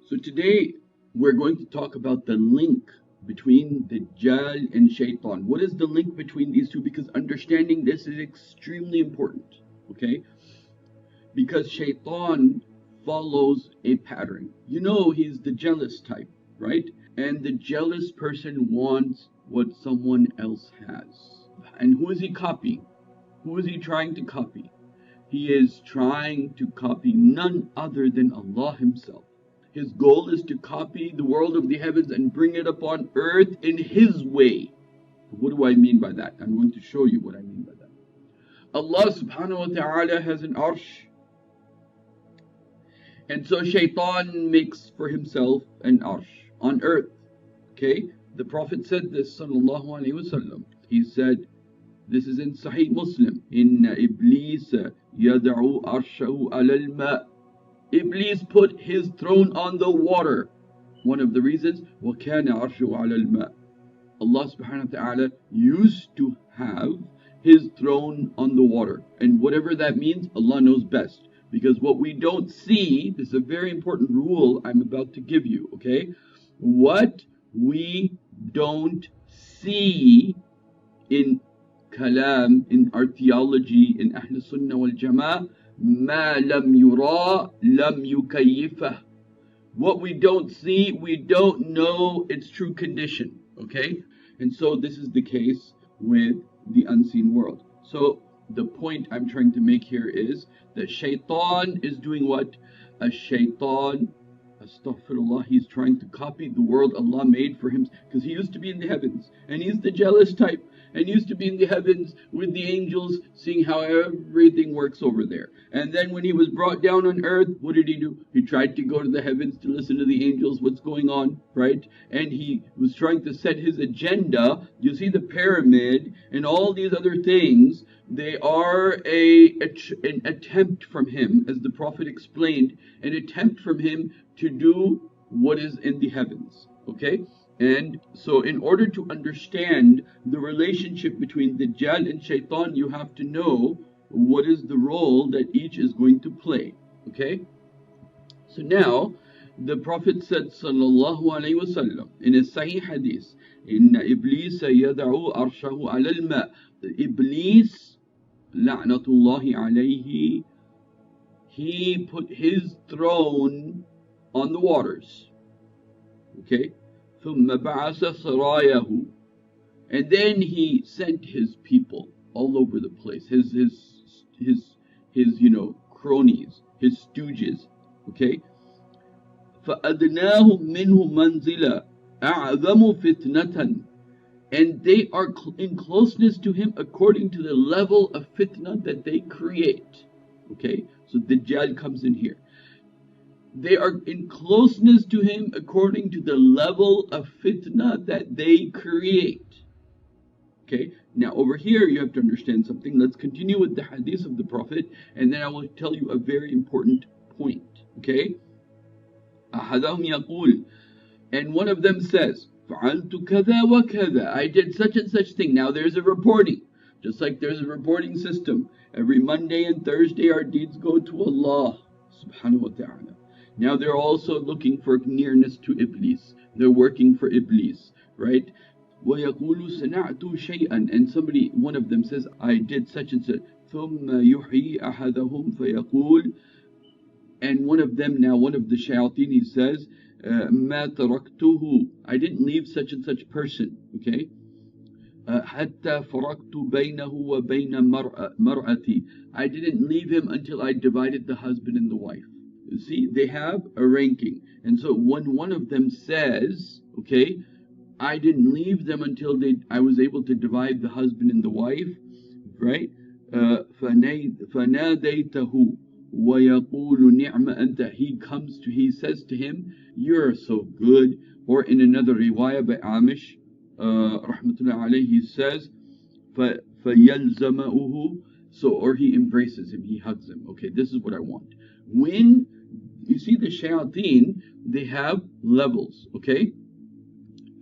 So today we're going to talk about the link between Dajjal and Shaytaan. What is the link between these two? Because understanding this is extremely important. Okay? Because Shaytaan follows a pattern. You know he's the jealous type, right? And the jealous person wants what someone else has. And who is he copying? Who is he trying to copy? He is trying to copy none other than Allah Himself. His goal is to copy the world of the heavens and bring it upon earth in His way. What do I mean by that? I'm going to show you what I mean by that. Allah subhanahu wa ta'ala has an arsh. And so Shaytaan makes for himself an arsh on earth. Okay? The Prophet said this, sallallahu alayhi wasallam. He said, this is in Sahih Muslim. Inna Iblis yad'u arshahu alal ma. Iblis put his throne on the water. One of the reasons, وَكَانَ عَرْشُهُ عَلَى الْمَاءِ. Allah subhanahu wa ta'ala used to have His throne on the water. And whatever that means, Allah knows best. Because what we don't see, this is a very important rule I'm about to give you, okay? What we don't see in kalam, in our theology, in Ahl Sunnah wal Jama'ah, ما لم يرى لم يكيفه. What we don't see, we don't know its true condition. Okay? And so this is the case with the unseen world. So the point I'm trying to make here is that Shaytaan is doing what? A Shaytaan, astaghfirullah, he's trying to copy the world Allah made for him, because he used to be in the heavens and he's the jealous type and used to be in the heavens with the angels, seeing how everything works over there. And then when he was brought down on earth, what did he do? He tried to go to the heavens to listen to the angels, what's going on, right? And he was trying to set his agenda. You see the pyramid and all these other things, they are an attempt from him, as the Prophet explained, an attempt from him to do what is in the heavens, okay? And so in order to understand the relationship between Dajjal and Shaytaan, you have to know what is the role that each is going to play, okay? So now, the Prophet said, sallallahu alayhi wasallam, in a Sahih Hadith, Inna Iblis yad'u arshahu ala al-ma. Iblis, la'natullahi alayhi, he put his throne on the waters, okay? ثم بعث سراياه, and then he sent his people all over the place, his cronies, his stooges, okay? فأدناهم منه منزلا أعظم فتنة, and they are in closeness to him according to the level of fitna that they create, okay? So Dajjal comes in here. They are in closeness to him according to the level of fitna that they create. Okay, now over here you have to understand something. Let's continue with the hadith of the Prophet, and then I will tell you a very important point. Okay, أحدهم يقول, and one of them says, فعلت كذا وكذا, I did such and such thing. Now there's a reporting, just like there's a reporting system. Every Monday and Thursday our deeds go to Allah subhanahu wa ta'ala. Now they're also looking for nearness to Iblis. They're working for Iblis, right? وَيَقُولُ سَنَعْتُ شَيْئًا, and somebody, one of them says, I did such and such. ثُمَّ يُحْيِي أَحَدَهُمْ فَيَقُولُ, and one of them, now one of the shayateen, he says, مَا تَرَكْتُهُ, I didn't leave such and such person, okay? حَتَّى فَرَقْتُ بَيْنَهُ وَبَيْنَ مَرْأَتِي, I didn't leave him until I divided the husband and the wife. You see, they have a ranking. And so when one of them says, okay, I didn't leave them until I was able to divide the husband and the wife, right? فَنَادَيْتَهُ وَيَقُولُ نِعْمَ أَنْتَ, he says to him, you're so good. Or in another riwayah by Amish, rahmatullah alayhi, he says, فَيَلْزَمَؤُهُ, so, or he embraces him, he hugs him. Okay, this is what I want. When you see the shayateen, they have levels, okay?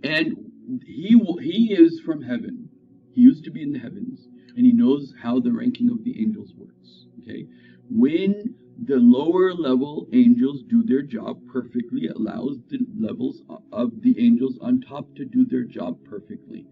And he is from heaven. He used to be in the heavens, and he knows how the ranking of the angels works, okay? When the lower level angels do their job perfectly, allows the levels of the angels on top to do their job perfectly.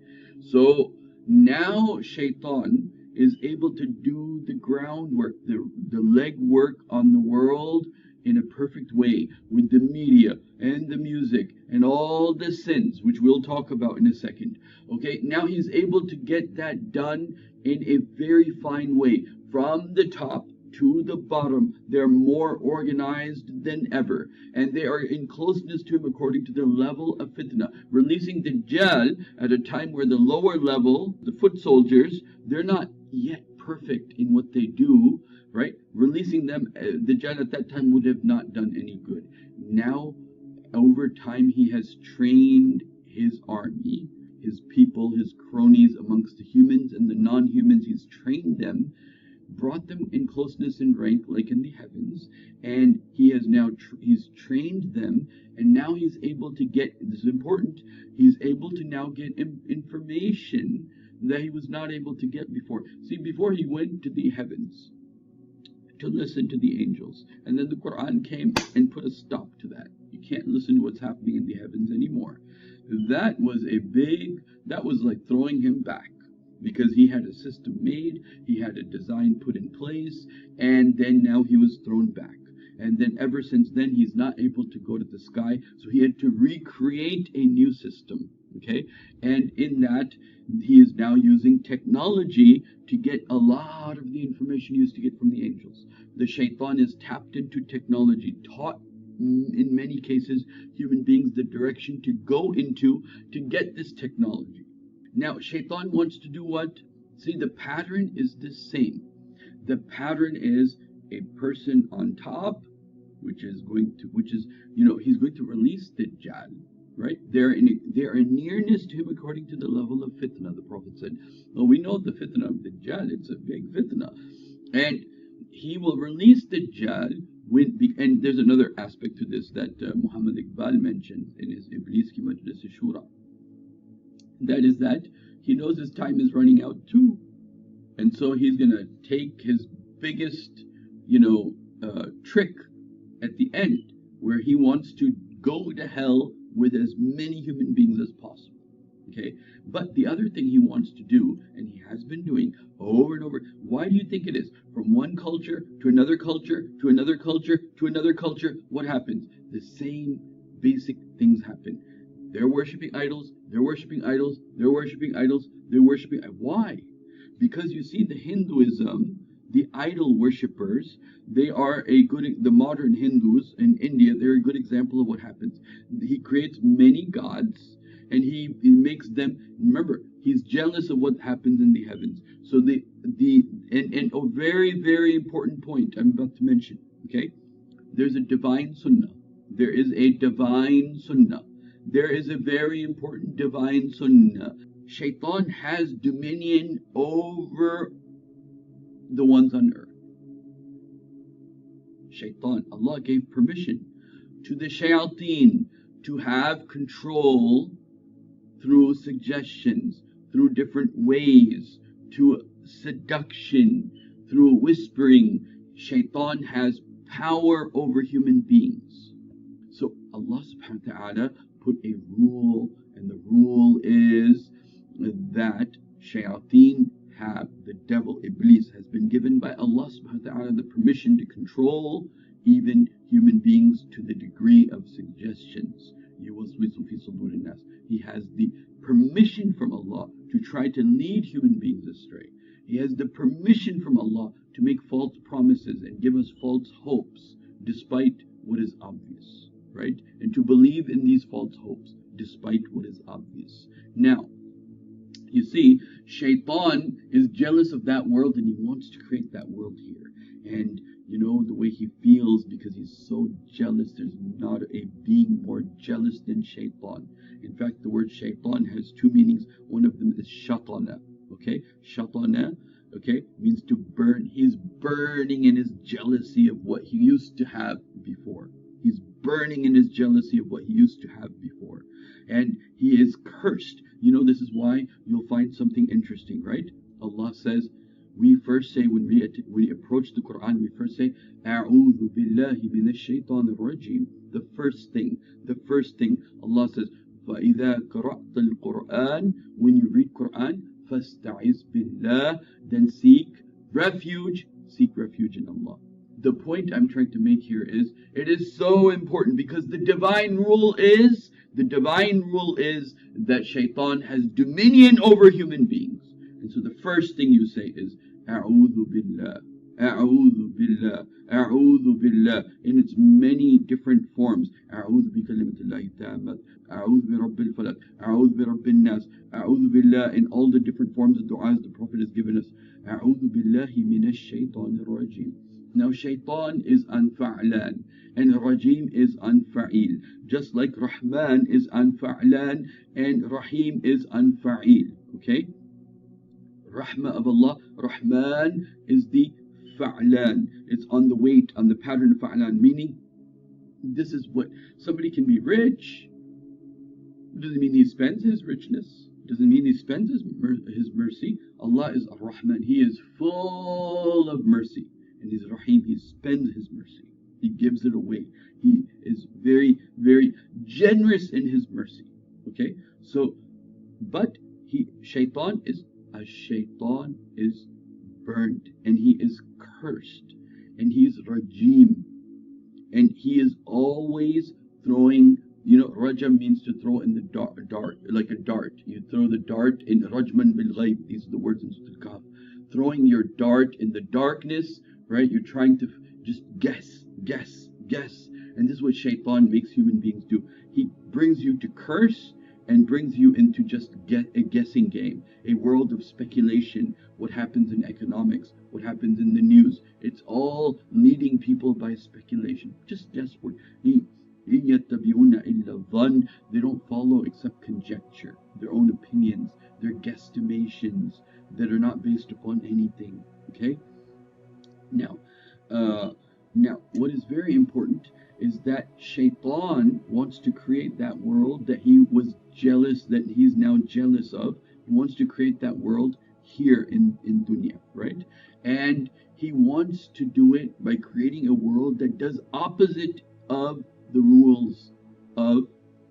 So now Shaytaan is able to do the groundwork, the legwork on the world in a perfect way with the media and the music and all the sins, which we'll talk about in a second. Okay, now he's able to get that done in a very fine way from the top to the bottom. They're more organized than ever, and they are in closeness to him according to the level of fitna. Releasing Dajjal at a time where the lower level, the foot soldiers, they're not yet perfect in what they do, right? Releasing them, Dajjal at that time would have not done any good. Now, over time, he has trained his army, his people, his cronies amongst the humans and the non-humans. He's trained them, brought them in closeness and rank like in the heavens, and he has now he's trained them, and now he's able to get, this is important, he's able to now get information that he was not able to get before. See, before he went to the heavens to listen to the angels, and then the Quran came and put a stop to that. You can't listen to what's happening in the heavens anymore. That was like throwing him back, because he had a system made, he had a design put in place, and then now he was thrown back. And then ever since then, he's not able to go to the sky, so he had to recreate a new system, okay? And in that, he is now using technology to get a lot of the information he used to get from the angels. The Shaytaan is tapped into technology, taught in many cases human beings the direction to go into to get this technology. Now, Shaytaan wants to do what? See, the pattern is the same. The pattern is a person on top, which is, he's going to release Dajjal, right? They're in nearness to him according to the level of fitna. The Prophet said, well, we know the fitna of Dajjal, it's a big fitna. And he will release Dajjal and there's another aspect to this that Muhammad Iqbal mentions in his Iblis ki Majlis Shura. That is that he knows his time is running out too. And so he's going to take his biggest, trick at the end, where he wants to go to hell with as many human beings as possible. Okay? But the other thing he wants to do, and he has been doing over and over, why do you think it is? From one culture to another culture, to another culture, to another culture, what happens? The same basic things happen. They're worshiping idols, they're worshiping idols, they're worshiping idols, they're worshiping. Why? Because you see, the Hinduism, the idol worshippers, the modern Hindus in India, they're a good example of what happens. He creates many gods, and he makes them, remember, he's jealous of what happens in the heavens. So and a very, very important point I'm about to mention, okay? There's a divine sunnah. There is a divine sunnah. There is a very important divine sunnah. Shaytaan has dominion over the ones on earth. Shaytaan, Allah gave permission to the shayateen to have control through suggestions, through different ways, to seduction, through whispering. Shaytaan has power over human beings. So Allah subhanahu wa ta'ala put a rule, and the rule is that shayateen have, the devil, Iblis, has been given by Allah subhanahu wa ta'ala the permission to control even human beings to the degree of suggestions. He has the permission from Allah to try to lead human beings astray. He has the permission from Allah to make false promises and give us false hopes despite what is obvious, right? And to believe in these false hopes despite what is obvious. Now, you see, Shaytaan is jealous of that world, and he wants to create that world here. And the way he feels, because he's so jealous, there's not a being more jealous than Shaytaan. In fact, the word Shaytaan has two meanings. One of them is shatana, okay? Shatana, okay, means to burn. He's burning in his jealousy of what he used to have before. He's burning in his jealousy of what he used to have before. And he is cursed. This is why you'll find something interesting, right? Allah says, we first say, when we approach the Quran, we first say, A'udhu billahi minash shaitanir rajim. The first thing Allah says, فَإِذَا قَرَأْتَ الْقُرْآنِ, when you read Quran, فَاسْتَعِذْ بِاللَّهِ, then seek refuge in Allah. The point I'm trying to make here is, it is so important, because the divine rule is that Shaytan has dominion over human beings. And so the first thing you say is, A'udhu billah, A'udhu billah, A'udhu billah, in its many different forms. A'udhu bi kalimatillahi ta'ammat, A'udhu bi rabbil falak, A'udhu bi rabbin nas, A'udhu billah, in all the different forms of du'as the Prophet has given us. A'udhu billahi minash shaitanir rajim. Now Shaytan is Anfa'lan and Rajim is Anfa'il. Just like Rahman is Anfa'lan and Rahim is Anfa'il. Okay? Rahmah of Allah, Rahman is the Fa'lan. It's on the weight, on the pattern of Fa'lan, meaning this is what somebody can be rich. Doesn't mean he spends his richness. Doesn't mean he spends his mercy. Allah is Ar-Rahman. He is full of mercy. And He's Rahim. He spends His mercy. He gives it away. He is very, very generous in His mercy. Okay? So, but Shaytan is burned, and he is cursed, and he is Rajim, and he is always throwing. Rajam means to throw in the dart, like a dart. You throw the dart in Rajman bil Ghaib. These are the words in Surah Al-Kahf. Throwing your dart in the darkness, right? You're trying to just guess. And this is what Shaytan makes human beings do. He brings you to curse and brings you into just a guessing game, a world of speculation. What happens in economics, what happens in the news. It's all leading people by speculation. Just guesswork. They don't follow except conjecture, their own opinions, their guesstimations that are not based upon anything. Okay? Now, what is very important is that Shaytan wants to create that world that he was jealous, that he's now jealous of. He wants to create that world here in dunya, right? And he wants to do it by creating a world that does opposite of the rules of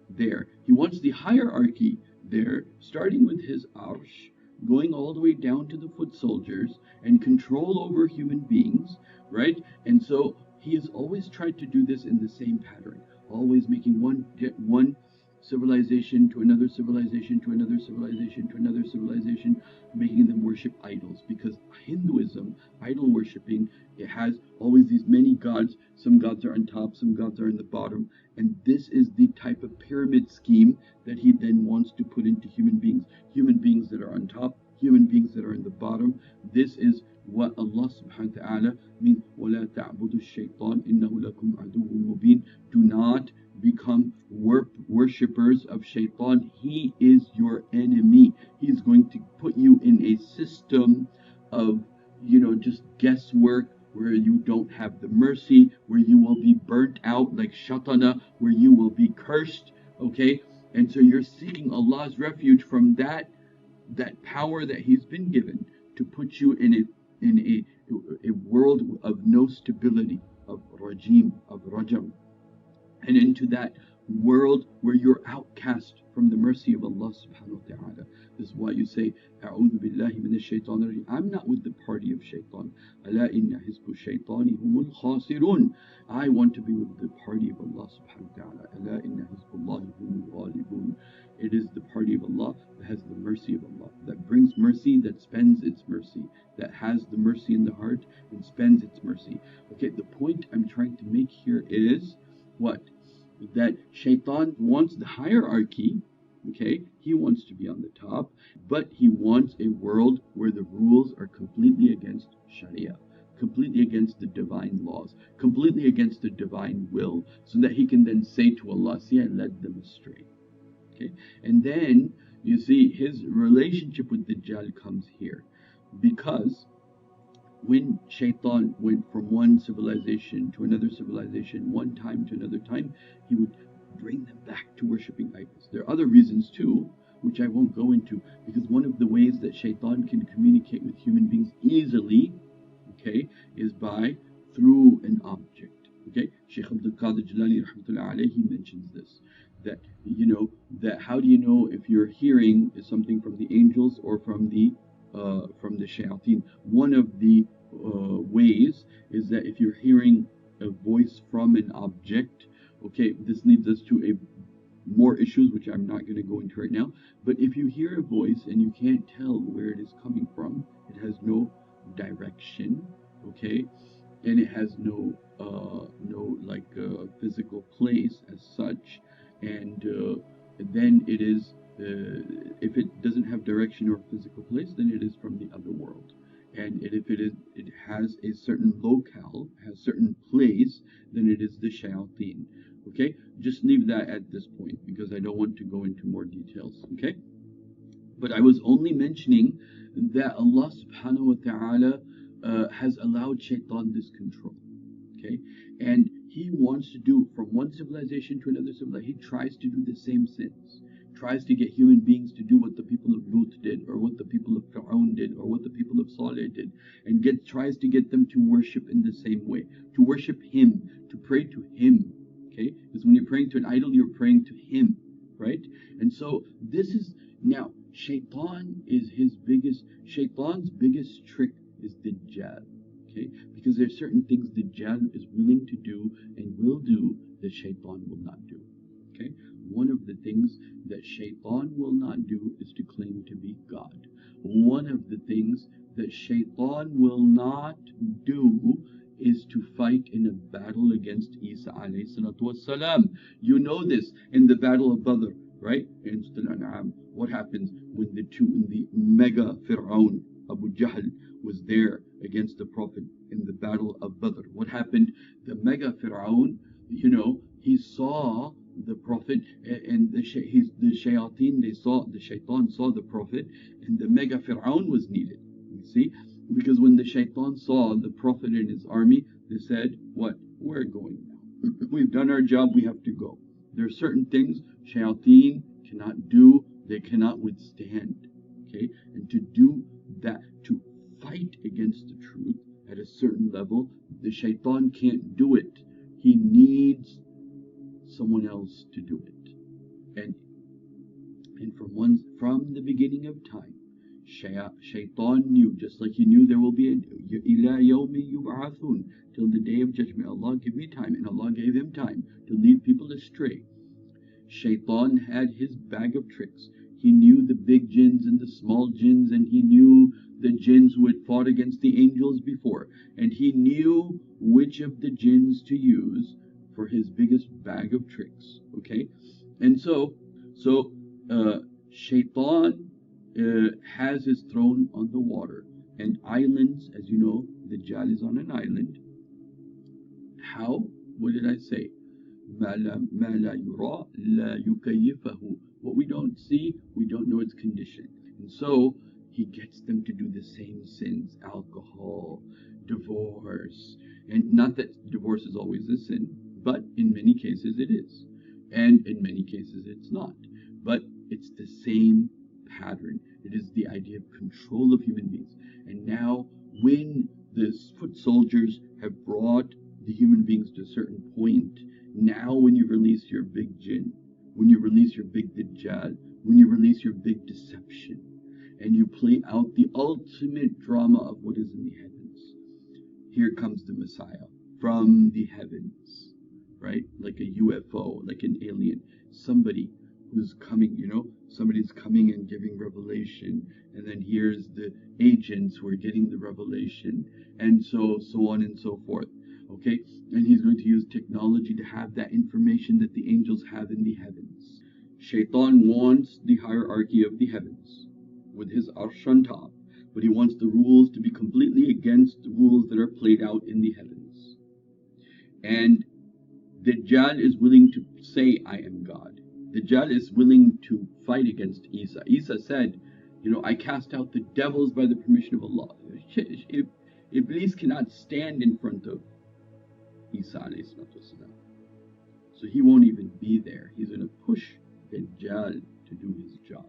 there. He wants the hierarchy there, starting with his arsh, going all the way down to the foot soldiers, and control over human beings, right? And so he has always tried to do this in the same pattern, always making one civilization to another civilization to another civilization to another civilization, making them worship idols. Because Hinduism, idol worshipping, it has always these many gods. Some gods are on top, some gods are in the bottom, and this is the type of pyramid scheme that he then wants to put into human beings that are on top, human beings that are in the bottom. This is what Allah subhanahu wa ta'ala means, وَلَا تَعْبُدُوا الشَّيْطَانِ إِنَّهُ لَكُمْ عَدُوٌّ مُبِينٌ. Do not become worshippers of Shaytan. He is your enemy. He's going to put you in a system of, just guesswork, where you don't have the mercy, where you will be burnt out like Shatana, where you will be cursed. Okay? And so you're seeking Allah's refuge from that power that He's been given to put you in a world of no stability, of Rajim, of Rajam, and into that world where you're outcast from the mercy of Allah subhanahu wa ta'ala. This is why you say, A'udhu billahi minash shaitanir rajim. I'm not with the party of Shaytan. Ala inna hizbu shaytani humul khasirun. I want to be with the party of Allah subhanahu wa ta'ala. Ala inna hizbullahi humul ghalibun. It is the party of Allah that has the mercy of Allah, that brings mercy, that spends its mercy, that has the mercy in the heart and spends its mercy. Okay, the point I'm trying to make here is what? That Shaytan wants the hierarchy, okay? He wants to be on the top, but he wants a world where the rules are completely against Sharia, completely against the divine laws, completely against the divine will, so that he can then say to Allah, see, I led them astray. Okay? And then, you see, his relationship with Dajjal comes here, because when Shaytan went from one civilization to another civilization, one time to another time, he would bring them back to worshipping idols. There are other reasons too, which I won't go into, because one of the ways that Shaytaan can communicate with human beings easily, okay, is by through an object. Okay, Shaykh Abdul Qadir Jilani rahmatullah alayhi mentions this, that that how do you know if you're hearing is something from the angels or from the shayateen? One of the ways is that if you're hearing a voice from an object, okay, this leads us to a more issues which I'm not going to go into right now. But if you hear a voice and you can't tell where it is coming from, it has no direction, okay, and it has no physical place as such, and then it is if it doesn't have direction or physical place, then it is from the other world. And if it has a certain locale, has certain place, then it is the shayateen. Okay, just leave that at this point because I don't want to go into more details. Okay, but I was only mentioning that Allah subhanahu wa ta'ala has allowed Shaytaan this control. Okay, and he wants to do from one civilization to another civilization. He tries to do the same sins, tries to get human beings to do what the people of Lut did, or what the people of Fir'aun did, or what the people of Saleh did, and tries to get them to worship in the same way, to worship him, to pray to him. Okay, because when you're praying to an idol, you're praying to him, right? And so this is now Shaytan's biggest trick is Dajjal. Okay, because there's certain things Dajjal is willing to do and will do that Shaytan will not do. Okay, one of the things that Shaytan will not do is to claim to be God. One of the things that Shaytan will not do is to fight in a battle against Isa alayhi salatu wassalam. You know this in the battle of Badr, right? In Surah Al-An'am, what happens when the mega Fir'aun, Abu Jahl, was there against the Prophet in the battle of Badr? What happened? The mega Fir'aun, he saw the Prophet, and the shayateen, the Shaytan saw the Prophet, and the mega Fir'aun was needed. You see? Because when the Shaytan saw the Prophet and his army, they said, what? We're going now. We've done our job, we have to go. There are certain things Shayateen cannot do, they cannot withstand. Okay? And to do that, to fight against the truth at a certain level, the Shaytan can't do it. He needs someone else to do it. And from the beginning of time, Shaytan knew, just like he knew there will be إِلَى يَوْمِ يُبْعَثُونَ, till the day of judgment. Allah give me time, and Allah gave him time to lead people astray. Shaytan had his bag of tricks. He knew the big jinns and the small jinns, and he knew the jinns who had fought against the angels before, and he knew which of the jinns to use for his biggest bag of tricks. Okay, and so Shaytan has his throne on the water, and islands, as you know, the Dajjal is on an island. How? What did I say? مَا لَا يُرَى لَا يُكَيِّفَهُ. What we don't see, we don't know its condition. And so he gets them to do the same sins: alcohol, divorce. And not that divorce is always a sin, but in many cases it is, and in many cases it's not. But it's the same pattern. It is the idea of control of human beings. And now when the foot soldiers have brought the human beings to a certain point, now when you release your big jinn, when you release your big Dajjal, when you release your big deception, and you play out the ultimate drama of what is in the heavens, here comes the Messiah from the heavens, right? Like a UFO, like an alien, somebody who's coming, somebody's coming and giving revelation, and then here's the agents who are getting the revelation, and so on and so forth. Okay, and he's going to use technology to have that information that the angels have in the heavens. Shaytan wants the hierarchy of the heavens with his arsh on top, but he wants the rules to be completely against the rules that are played out in the heavens. And Dajjal is willing to say, I am God. Dajjal is willing to fight against Isa. Isa said, I cast out the devils by the permission of Allah. Iblis cannot stand in front of Isa alayhi salatu wasalam. So he won't even be there. He's going to push Dajjal to do his job.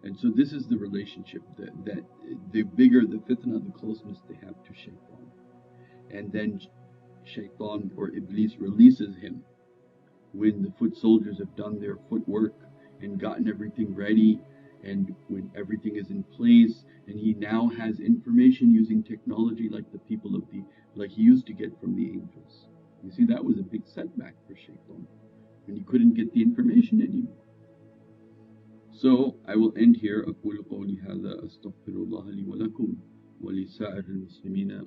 And so this is the relationship that the bigger the fitna, the closeness they have to Shaytaan. And then Shaytaan or Iblis releases him when the foot soldiers have done their footwork and gotten everything ready, and when everything is in place, and he now has information using technology like the people of the like he used to get from the angels. You see, that was a big setback for Shaytaan when he couldn't get the information anymore. So I will end here. أقول قولي هذا أستغفر الله لي ولكم ولسائر المسلمين